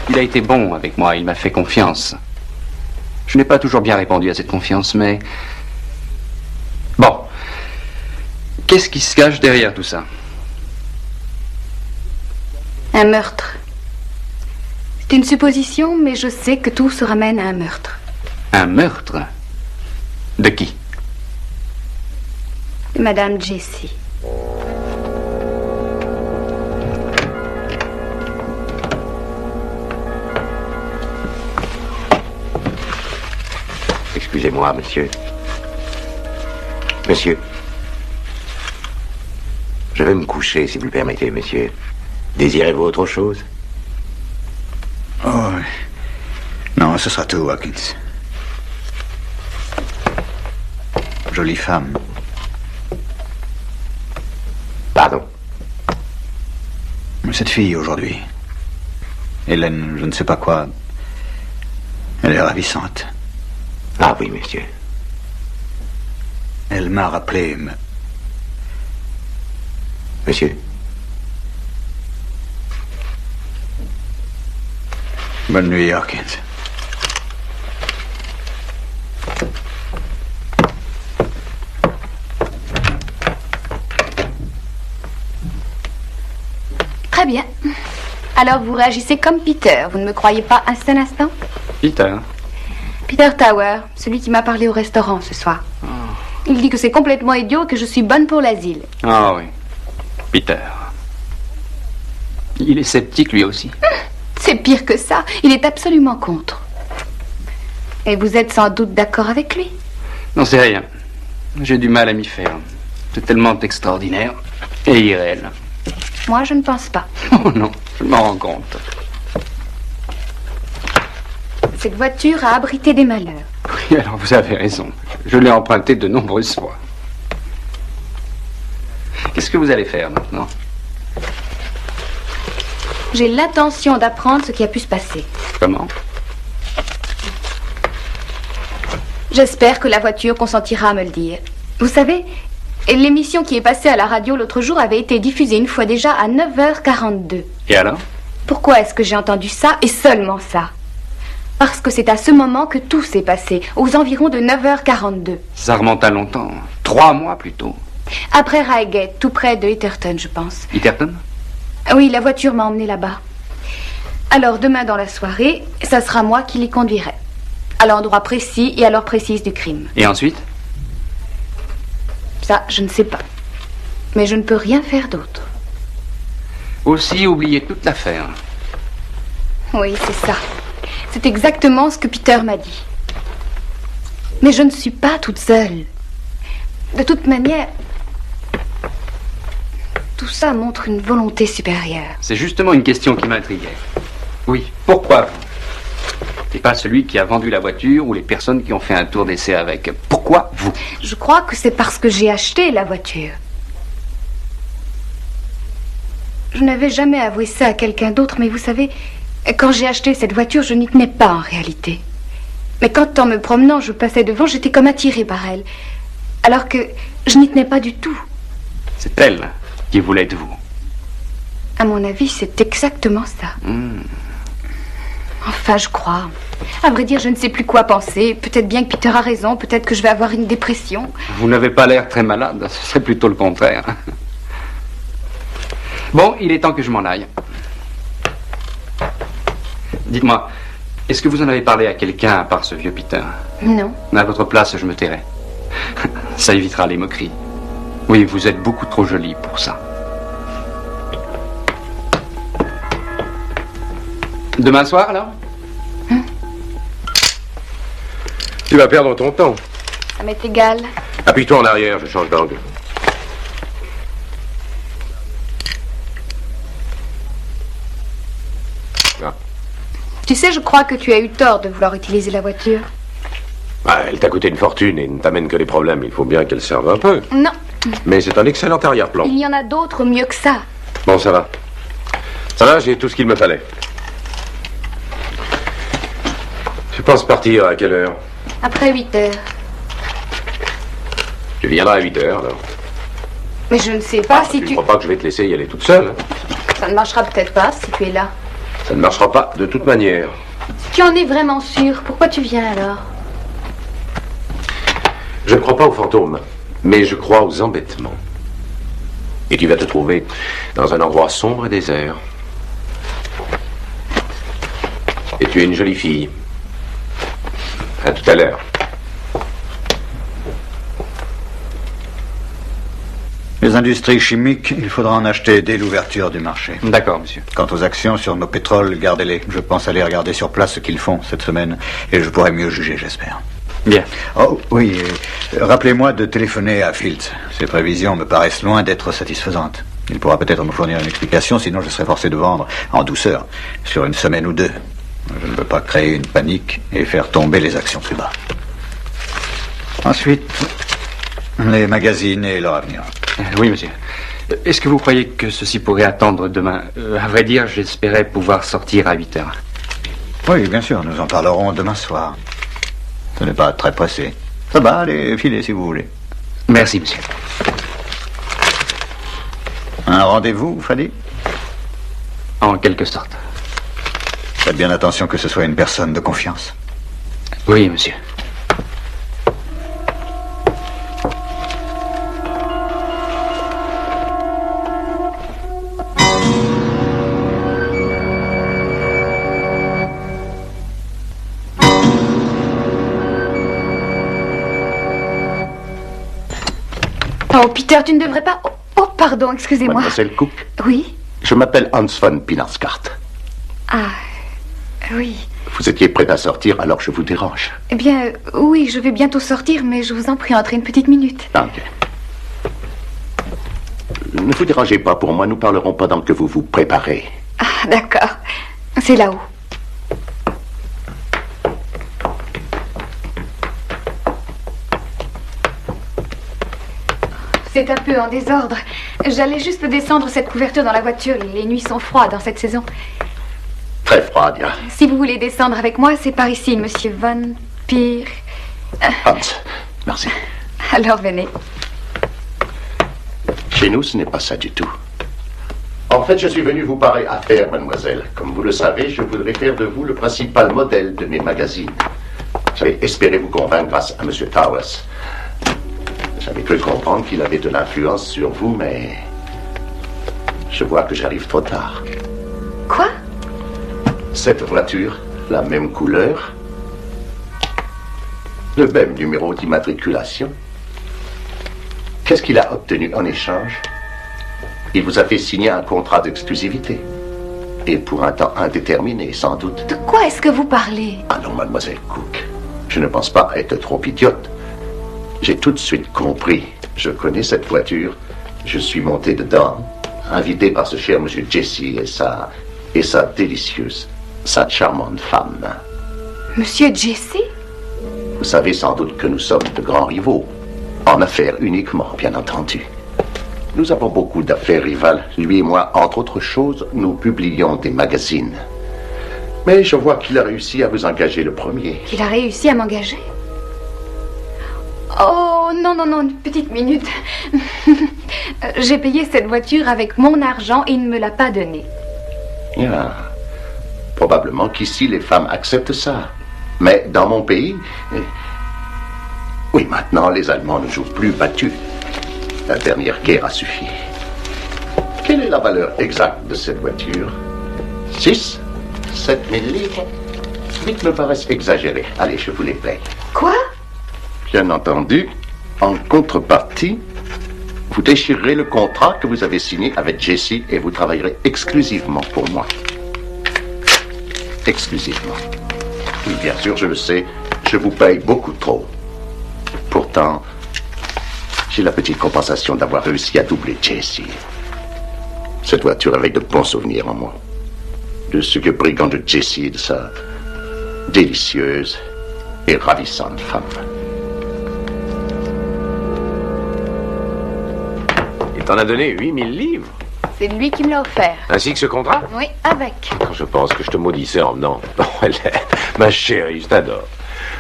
Il a été bon avec moi, il m'a fait confiance. Je n'ai pas toujours bien répondu à cette confiance, mais... Bon. Qu'est-ce qui se cache derrière tout ça? Un meurtre. C'est une supposition, mais je sais que tout se ramène à un meurtre. Un meurtre? De qui? Madame Jessie. Excusez-moi, monsieur. Monsieur. Je vais me coucher, si vous le permettez, monsieur. Désirez-vous autre chose? Oh, oui. Non, ce sera tout, Watkins. Jolie femme. Pardon. Cette fille, aujourd'hui, Hélène, je ne sais pas quoi, elle est ravissante. Ah oui, monsieur. Elle m'a rappelé... Monsieur. Bonne nuit, Hawkins. Très bien. Alors vous réagissez comme Peter, vous ne me croyez pas un seul instant? Peter? Peter Tower, celui qui m'a parlé au restaurant ce soir. Oh. Il dit que c'est complètement idiot et que je suis bonne pour l'asile. Ah oui. Peter. Il est sceptique lui aussi. C'est pire que ça. Il est absolument contre. Et vous êtes sans doute d'accord avec lui? Non, c'est rien. J'ai du mal à m'y faire. C'est tellement extraordinaire et irréel. Moi, je ne pense pas. Oh non, je m'en rends compte. Cette voiture a abrité des malheurs. Oui, alors vous avez raison. Je l'ai empruntée de nombreuses fois. Qu'est-ce que vous allez faire maintenant? J'ai l'intention d'apprendre ce qui a pu se passer. Comment? J'espère que la voiture consentira à me le dire. Vous savez, l'émission qui est passée à la radio l'autre jour avait été diffusée une fois déjà à 9h42. Et alors? Pourquoi est-ce que j'ai entendu ça et seulement ça? Parce que c'est à ce moment que tout s'est passé, aux environs de 9h42. Ça remonte à longtemps. 3 mois plutôt. Après Reigate, tout près de Hitterton, je pense. Hitterton? Oui, la voiture m'a emmené là-bas. Alors, demain dans la soirée, ça sera moi qui les conduirai. À l'endroit précis et à l'heure précise du crime. Et ensuite? Ça, je ne sais pas. Mais je ne peux rien faire d'autre. Aussi oublier toute l'affaire. Oui, c'est ça. C'est exactement ce que Peter m'a dit. Mais je ne suis pas toute seule. De toute manière, tout ça montre une volonté supérieure. C'est justement une question qui m'intriguait. Oui, pourquoi vous? Et pas celui qui a vendu la voiture ou les personnes qui ont fait un tour d'essai avec. Pourquoi vous? Je crois que c'est parce que j'ai acheté la voiture. Je n'avais jamais avoué ça à quelqu'un d'autre, mais vous savez, quand j'ai acheté cette voiture, je n'y tenais pas en réalité. Mais quand, en me promenant, je passais devant, j'étais comme attirée par elle. Alors que je n'y tenais pas du tout. C'est elle qui voulait de vous. À mon avis, c'est exactement ça. Enfin, je crois. À vrai dire, je ne sais plus quoi penser. Peut-être bien que Peter a raison, peut-être que je vais avoir une dépression. Vous n'avez pas l'air très malade, ce serait plutôt le contraire. Bon, il est temps que je m'en aille. Dites-moi, est-ce que vous en avez parlé à quelqu'un à part ce vieux Peter? Non. À votre place, je me tairai. Ça évitera les moqueries. Oui, vous êtes beaucoup trop jolie pour ça. Demain soir, alors? Tu vas perdre ton temps. Ça m'est égal. Appuie-toi en arrière, je change d'angle. Ah. Tu sais, je crois que tu as eu tort de vouloir utiliser la voiture. Ah, elle t'a coûté une fortune et ne t'amène que des problèmes. Il faut bien qu'elle serve un peu. Non. Mais c'est un excellent arrière-plan. Il y en a d'autres mieux que ça. Bon, ça va. Ça va, j'ai tout ce qu'il me fallait. Tu penses partir à quelle heure? Après 8h. Tu viendras à 8h, alors. Mais je ne sais pas si tu tu... crois pas que je vais te laisser y aller toute seule? Ça ne marchera peut-être pas si tu es là. Ça ne marchera pas de toute manière. Si tu en es vraiment sûr, pourquoi tu viens alors? Je ne crois pas aux fantômes, mais je crois aux embêtements. Et tu vas te trouver dans un endroit sombre et désert. Et tu es une jolie fille. À tout à l'heure. Les industries chimiques, il faudra en acheter dès l'ouverture du marché. D'accord, monsieur. Quant aux actions sur nos pétroles, gardez-les. Je pense aller regarder sur place ce qu'ils font cette semaine, et je pourrai mieux juger, j'espère. Bien. Oh, oui, rappelez-moi de téléphoner à Fields. Ses prévisions me paraissent loin d'être satisfaisantes. Il pourra peut-être me fournir une explication, sinon je serai forcé de vendre en douceur, sur une semaine ou deux. Je ne veux pas créer une panique et faire tomber les actions plus bas. Ensuite, les magazines et leur avenir. Oui, monsieur. Est-ce que vous croyez que ceci pourrait attendre demain? À vrai dire, j'espérais pouvoir sortir à 8 heures. Oui, bien sûr, nous en parlerons demain soir. Ce n'est pas très pressé. Ça va, allez, filez si vous voulez. Merci, monsieur. Un rendez-vous, Fadi? En quelque sorte. Faites bien attention que ce soit une personne de confiance. Oui, monsieur. Oh, Peter, tu ne devrais pas... Oh, pardon, excusez-moi. Mademoiselle Cook? Oui? Je m'appelle Hans von Pinaskart. Ah, oui. Vous étiez prête à sortir, alors je vous dérange. Eh bien, oui, je vais bientôt sortir, mais je vous en prie, entrez une petite minute. Ok. Ne vous dérangez pas pour moi, nous parlerons pendant que vous vous préparez. Ah, d'accord. C'est là-haut. C'est un peu en désordre. J'allais juste descendre cette couverture dans la voiture. Les nuits sont froides en cette saison. Très froid, bien. Si vous voulez descendre avec moi, c'est par ici, monsieur Von Pier. Hans, merci. Alors venez. Chez nous, ce n'est pas ça du tout. En fait, je suis venu vous parler affaire, mademoiselle. Comme vous le savez, je voudrais faire de vous le principal modèle de mes magazines. J'avais espéré vous convaincre grâce à monsieur Towers. J'avais cru comprendre qu'il avait de l'influence sur vous, mais je vois que j'arrive trop tard. Quoi? Cette voiture, la même couleur, le même numéro d'immatriculation. Qu'est-ce qu'il a obtenu en échange? Il vous a fait signer un contrat d'exclusivité. Et pour un temps indéterminé, sans doute. De quoi est-ce que vous parlez? Ah non, mademoiselle Cook, je ne pense pas être trop idiote. J'ai tout de suite compris. Je connais cette voiture. Je suis monté dedans, invité par ce cher monsieur Jesse et sa délicieuse, sa charmante femme. Monsieur Jesse? Vous savez sans doute que nous sommes de grands rivaux. En affaires uniquement, bien entendu. Nous avons beaucoup d'affaires rivales. Lui et moi, entre autres choses, nous publions des magazines. Mais je vois qu'il a réussi à vous engager le premier. Qu'il a réussi à m'engager? Oh, non, non, non, une petite minute. J'ai payé cette voiture avec mon argent et il ne me l'a pas donnée. Yeah. Probablement qu'ici, les femmes acceptent ça. Mais dans mon pays... Oui, maintenant, les Allemands ne jouent plus battus. La dernière guerre a suffi. Quelle est la valeur exacte de cette voiture? 6 7 000 livres? 8 me paraissent exagérés. Allez, je vous les paye. Quoi? Bien entendu, en contrepartie, vous déchirerez le contrat que vous avez signé avec Jesse et vous travaillerez exclusivement pour moi. Exclusivement. Oui, bien sûr, je le sais, je vous paye beaucoup trop. Pourtant, j'ai la petite compensation d'avoir réussi à doubler Jesse. Cette voiture avec de bons souvenirs en moi. De ce que brigand de Jesse et de sa délicieuse et ravissante femme. Il t'en a donné 8000 livres. C'est lui qui me l'a offert. Ainsi que ce contrat? Oui, avec. Quand je pense que je te maudissais en venant. Ma chérie, je t'adore.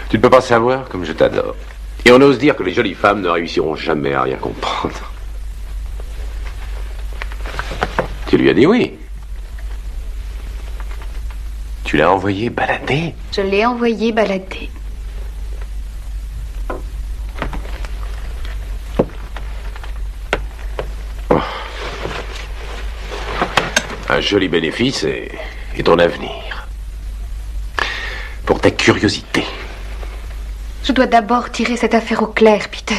Tu ne peux pas savoir comme je t'adore. Et on ose dire que les jolies femmes ne réussiront jamais à rien comprendre. Tu lui as dit oui? Tu l'as envoyé balader? Je l'ai envoyé balader. Un joli bénéfice et ton avenir. Pour ta curiosité. Je dois d'abord tirer cette affaire au clair, Peter.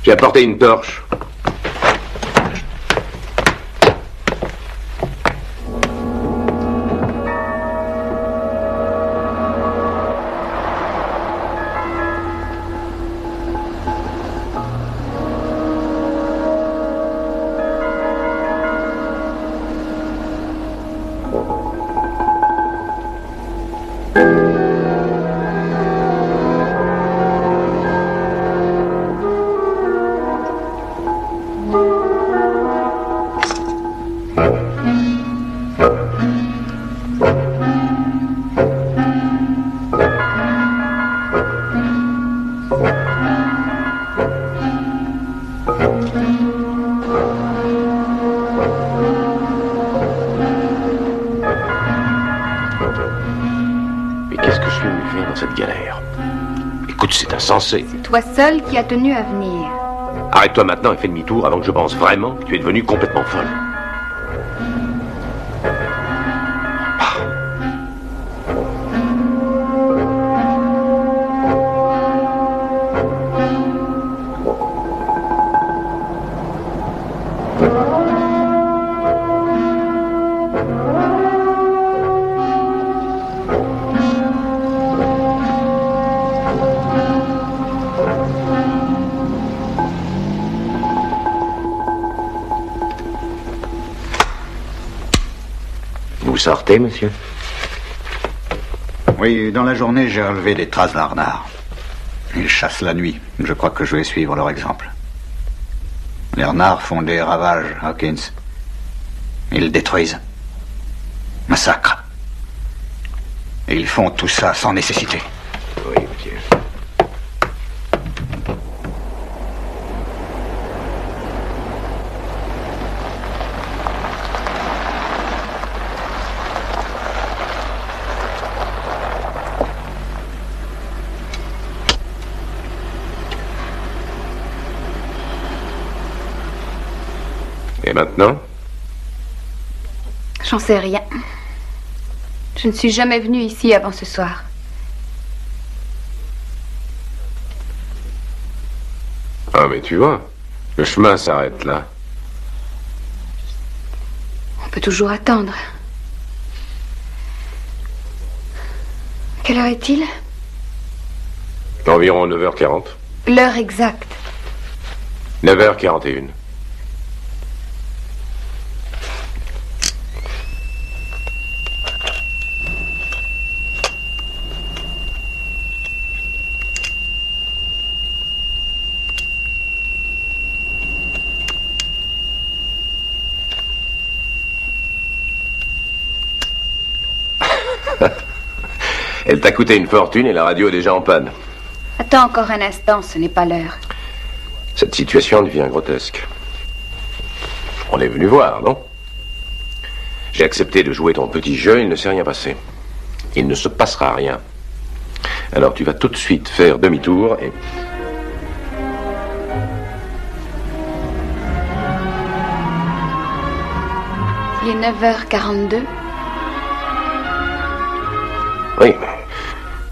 J'ai apporté une torche. Insensé. C'est toi seul qui as tenu à venir. Arrête-toi maintenant et fais demi-tour avant que je pense vraiment que tu es devenue complètement folle. Vous sortez, monsieur? Oui, dans la journée, j'ai relevé des traces d'un renard. Ils chassent la nuit. Je crois que je vais suivre leur exemple. Les renards font des ravages, Hawkins. Ils détruisent, massacrent. Et ils font tout ça sans nécessité. Oui, monsieur. Et maintenant? J'en sais rien. Je ne suis jamais venue ici avant ce soir. Ah, mais tu vois, le chemin s'arrête là. On peut toujours attendre. Quelle heure est-il? Environ 9h40. L'heure exacte. 9h41. Elle t'a coûté une fortune et la radio est déjà en panne. Attends encore un instant, ce n'est pas l'heure. Cette situation devient grotesque. On est venu voir, non? J'ai accepté de jouer ton petit jeu, il ne s'est rien passé. Il ne se passera rien. Alors tu vas tout de suite faire demi-tour et... Il est 9h42. Oui.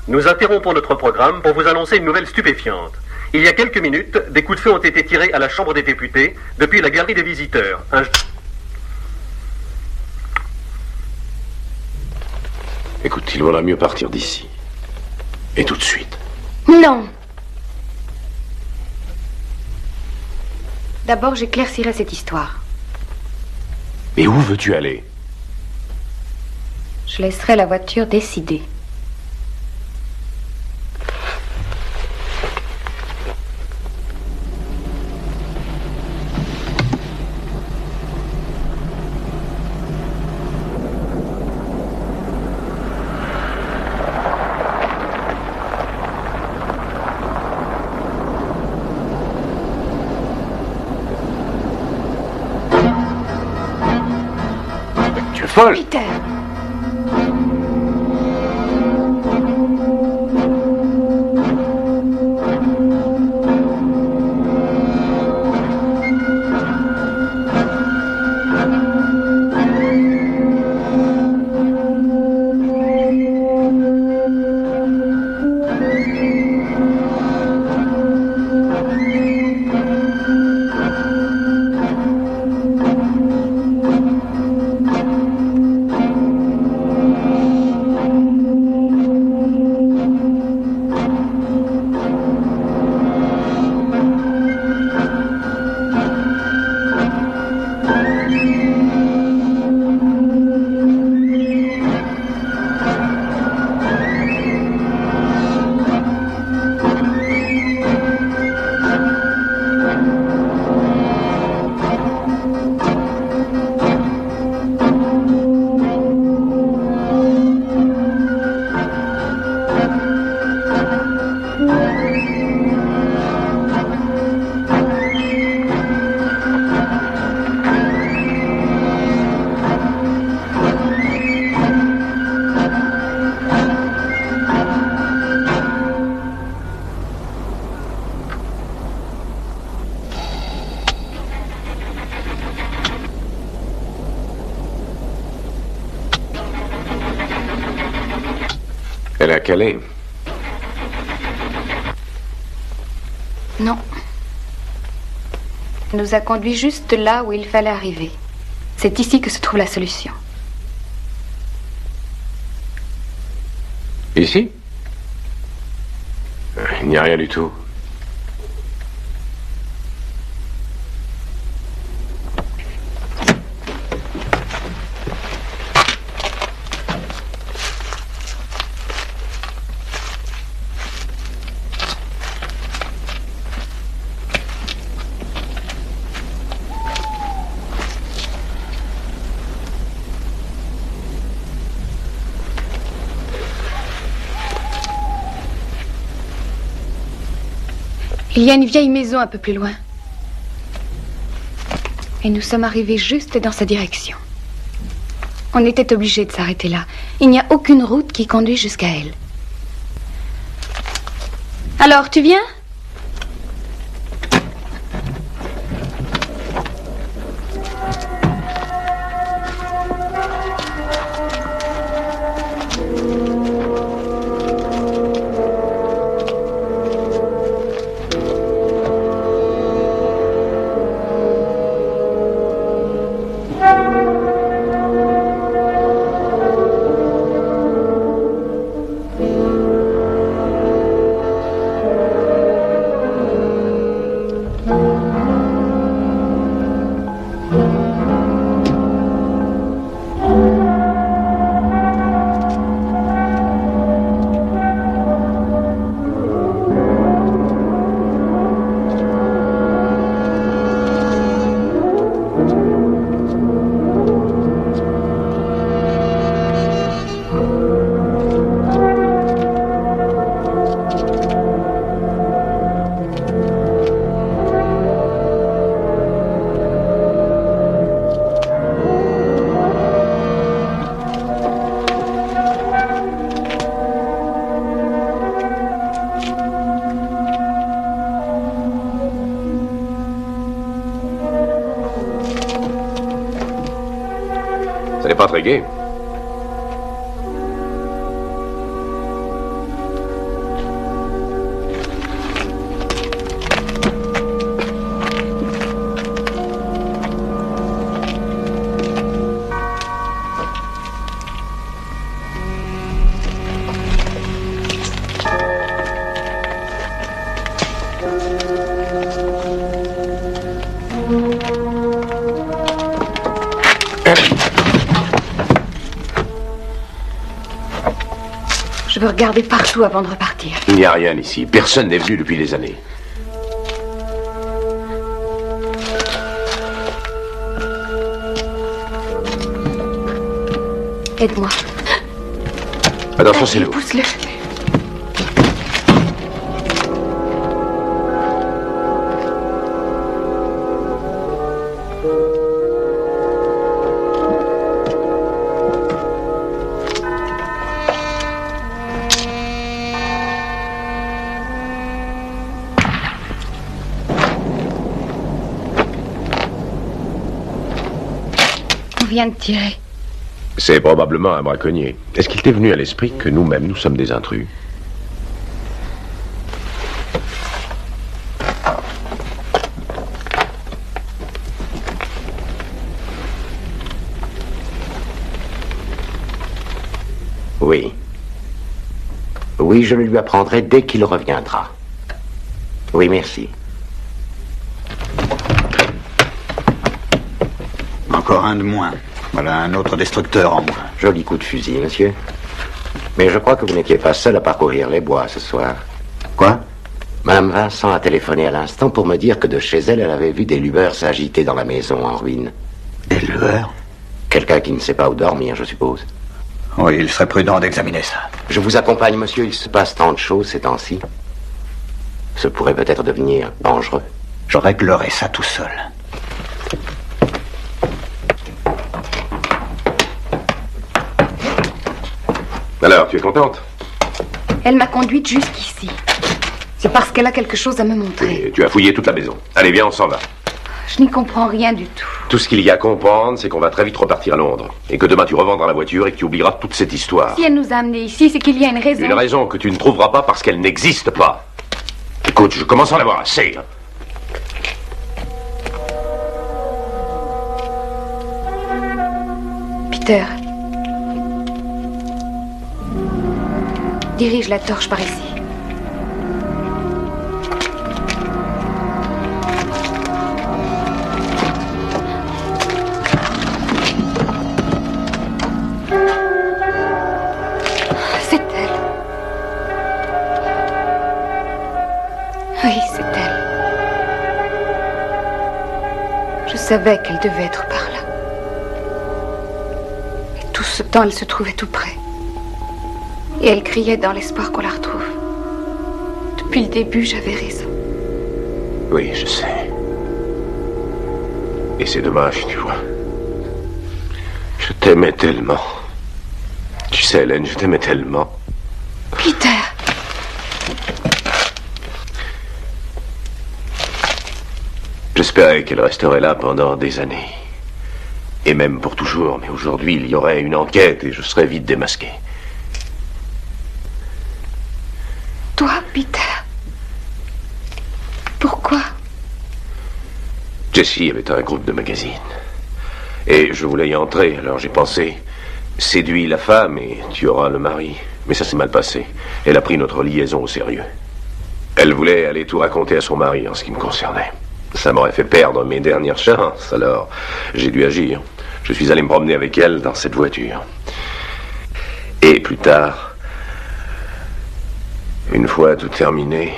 Nous interrompons notre programme pour vous annoncer une nouvelle stupéfiante. Il y a quelques minutes, des coups de feu ont été tirés à la Chambre des députés depuis la galerie des visiteurs. Écoute, il vaudra mieux partir d'ici. Et tout de suite. Non. D'abord, j'éclaircirai cette histoire. Mais où veux-tu aller? Je laisserai la voiture décider. folle. Peter. Elle est à Calais. Non. Elle nous a conduits juste là où il fallait arriver. C'est ici que se trouve la solution. Ici? Il n'y a rien du tout. Il y a une vieille maison un peu plus loin. Et nous sommes arrivés juste dans sa direction. On était obligés de s'arrêter là. Il n'y a aucune route qui conduit jusqu'à elle. Alors, tu viens ? Ça n'est pas très gai. Je veux regarder partout avant de repartir. Il n'y a rien ici. Personne n'est venu depuis des années. Aide-moi. Attention, c'est lourd. Pousse-le. On vient de tirer. C'est probablement un braconnier. Est-ce qu'il t'est venu à l'esprit que nous-mêmes, nous sommes des intrus? Oui. Oui, je le lui apprendrai dès qu'il reviendra. Oui, merci. Encore un de moins. Voilà un autre destructeur en moins. Joli coup de fusil, monsieur. Mais je crois que vous n'étiez pas seul à parcourir les bois ce soir. Quoi? Madame Vincent a téléphoné à l'instant pour me dire que de chez elle, elle avait vu des lueurs s'agiter dans la maison en ruine. Des lueurs? Quelqu'un qui ne sait pas où dormir, je suppose. Oui, il serait prudent d'examiner ça. Je vous accompagne, monsieur. Il se passe tant de choses ces temps-ci. Ce pourrait peut-être devenir dangereux. Je réglerai ça tout seul. Alors, tu es contente? Elle m'a conduite jusqu'ici. C'est parce qu'elle a quelque chose à me montrer. Et tu as fouillé toute la maison. Allez, viens, on s'en va. Je n'y comprends rien du tout. Tout ce qu'il y a à comprendre, c'est qu'on va très vite repartir à Londres. Et que demain, tu revendras la voiture et que tu oublieras toute cette histoire. Si elle nous a amenés ici, c'est qu'il y a une raison. Une raison que tu ne trouveras pas parce qu'elle n'existe pas. Écoute, je commence à en avoir assez. Peter. Dirige la torche par ici. C'est elle. Oui, c'est elle. Je savais qu'elle devait être par là. Et tout ce temps, elle se trouvait tout près. Et elle criait dans l'espoir qu'on la retrouve. Depuis le début, j'avais raison. Oui, je sais. Et c'est dommage, tu vois. Je t'aimais tellement. Tu sais, Hélène, je t'aimais tellement. Peter! J'espérais qu'elle resterait là pendant des années. Et même pour toujours. Mais aujourd'hui, il y aurait une enquête et je serais vite démasqué. Toi, Peter? Pourquoi? Jessie avait un groupe de magazines. Et je voulais y entrer, alors j'ai pensé... Séduis la femme et tu auras le mari. Mais ça s'est mal passé. Elle a pris notre liaison au sérieux. Elle voulait aller tout raconter à son mari en ce qui me concernait. Ça m'aurait fait perdre mes dernières chances, alors j'ai dû agir. Je suis allé me promener avec elle dans cette voiture. Et plus tard, une fois tout terminé,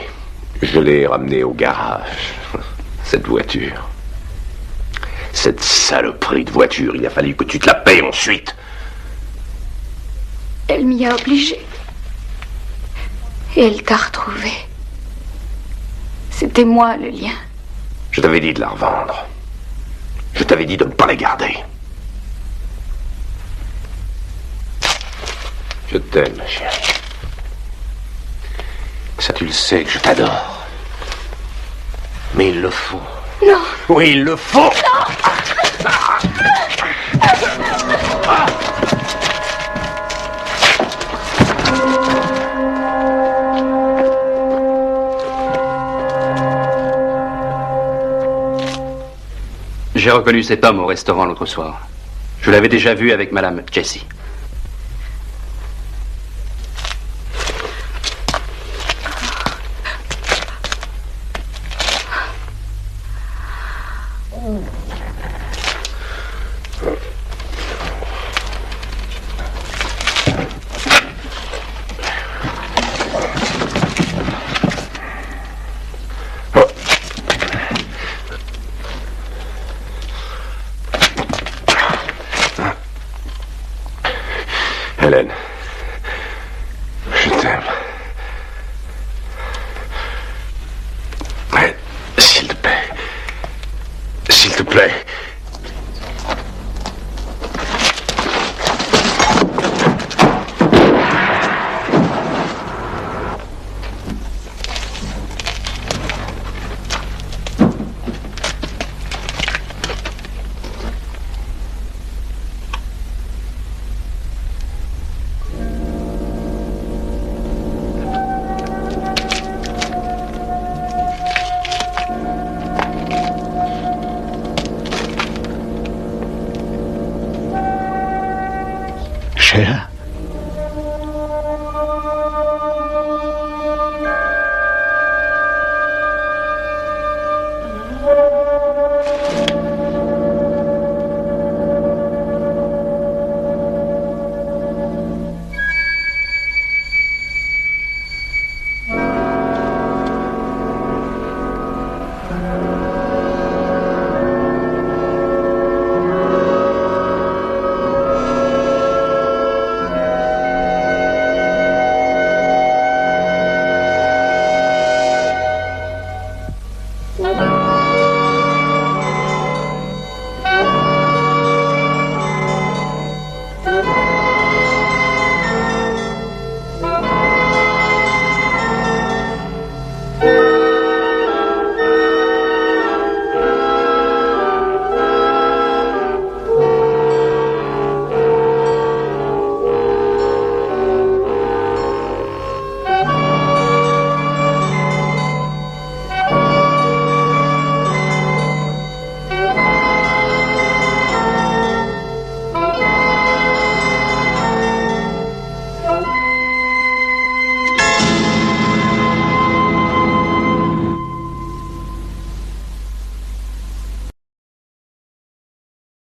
je l'ai ramenée au garage. Cette voiture. Cette saloperie de voiture, il a fallu que tu te la payes ensuite. Elle m'y a obligée. Et elle t'a retrouvé. C'était moi le lien. Je t'avais dit de la revendre. Je t'avais dit de ne pas la garder. Je t'aime, ma chérie. Ça, tu le sais que je t'adore. Mais il le faut. Non. Oui, il le faut. Non. J'ai reconnu cet homme au restaurant l'autre soir. Je l'avais déjà vu avec Madame Jessie. Hélène, je t'aime. Mais, s'il te plaît. S'il te plaît. Sheila.